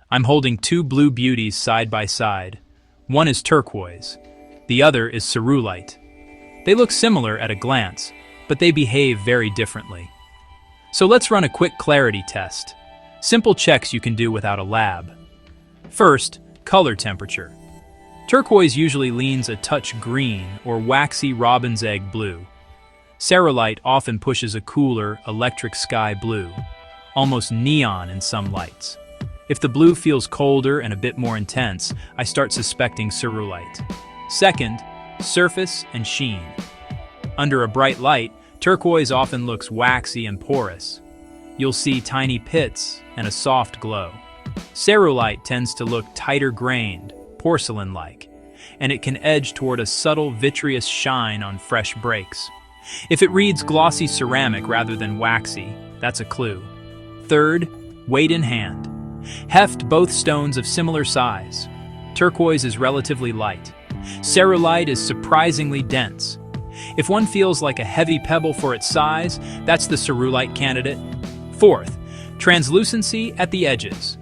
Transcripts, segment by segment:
I'm holding two blue beauties side by side. One is turquoise, the other is ceruleite. They look similar at a glance, but they behave very differently. So let's run a quick clarity test. Simple checks you can do without a lab. First, color temperature. Turquoise usually leans a touch green or waxy robin's egg blue. Ceruleite often pushes a cooler, electric sky blue, almost neon in some lights. If the blue feels colder and a bit more intense, I start suspecting ceruleite. Second, surface and sheen. Under a bright light, turquoise often looks waxy and porous. You'll see tiny pits and a soft glow. Ceruleite tends to look tighter grained, porcelain-like, and it can edge toward a subtle vitreous shine on fresh breaks. If it reads glossy ceramic rather than waxy, that's a clue. Third, weight in hand. Heft both stones of similar size. Turquoise is relatively light. Ceruleite is surprisingly dense. If one feels like a heavy pebble for its size, that's the ceruleite candidate. Fourth, translucency at the edges.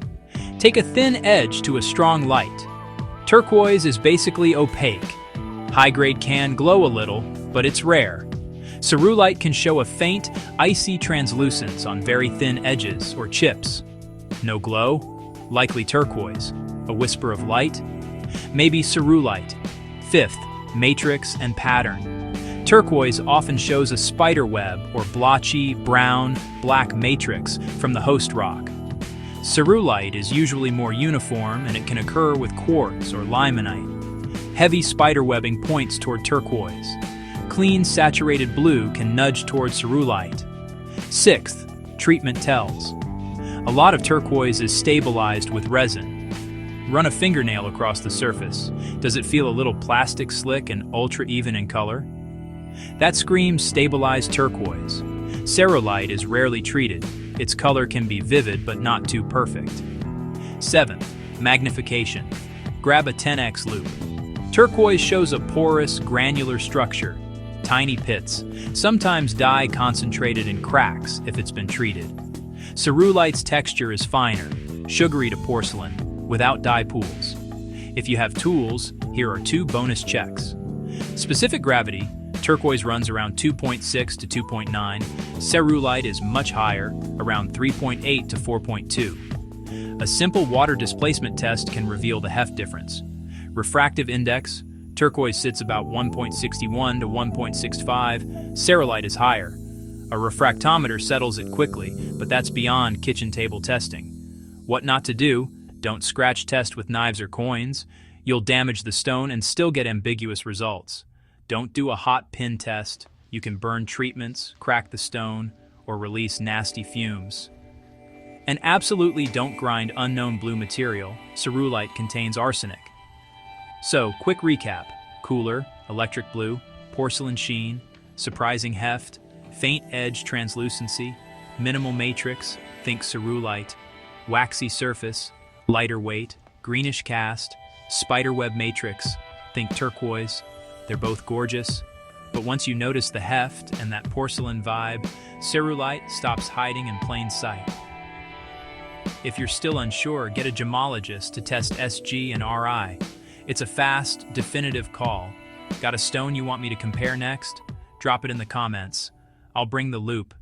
Take a thin edge to a strong light. Turquoise is basically opaque. High-grade can glow a little, but it's rare. Ceruleite can show a faint, icy translucence on very thin edges or chips. No glow? Likely turquoise. A whisper of light? Maybe ceruleite. Fifth, matrix and pattern. Turquoise often shows a spider web or blotchy, brown, black matrix from the host rock. Ceruleite is usually more uniform and it can occur with quartz or limonite. Heavy spider webbing points toward turquoise. Clean, saturated blue can nudge toward ceruleite. Sixth, treatment tells. A lot of turquoise is stabilized with resin. Run a fingernail across the surface. Does it feel a little plastic slick and ultra even in color? That screams stabilized turquoise. Ceruleite is rarely treated. Its color can be vivid but not too perfect. 7th, magnification. Grab a 10x loupe. Turquoise shows a porous, granular structure. Tiny pits, sometimes dye concentrated in cracks if it's been treated. Ceruleite's texture is finer, sugary to porcelain, without dye pools. If you have tools, here are 2 bonus checks. Specific gravity, turquoise runs around 2.6 to 2.9. Ceruleite is much higher, around 3.8 to 4.2. A simple water displacement test can reveal the heft difference. Refractive index, turquoise sits about 1.61 to 1.65. Ceruleite is higher. A refractometer settles it quickly, but that's beyond kitchen table testing. What not to do: don't scratch test with knives or coins. You'll damage the stone and still get ambiguous results. Don't do a hot pin test. You can burn treatments, crack the stone, or release nasty fumes. And absolutely don't grind unknown blue material. Ceruleite contains arsenic. So, quick recap: cooler, electric blue, porcelain sheen, surprising heft, faint edge translucency, minimal matrix, think ceruleite, waxy surface, lighter weight, greenish cast, spiderweb matrix, think turquoise. They're both gorgeous, but once you notice the heft and that porcelain vibe, ceruleite stops hiding in plain sight. If you're still unsure, get a gemologist to test SG and RI. It's a fast, definitive call. Got a stone you want me to compare next? Drop it in the comments. I'll bring the loupe.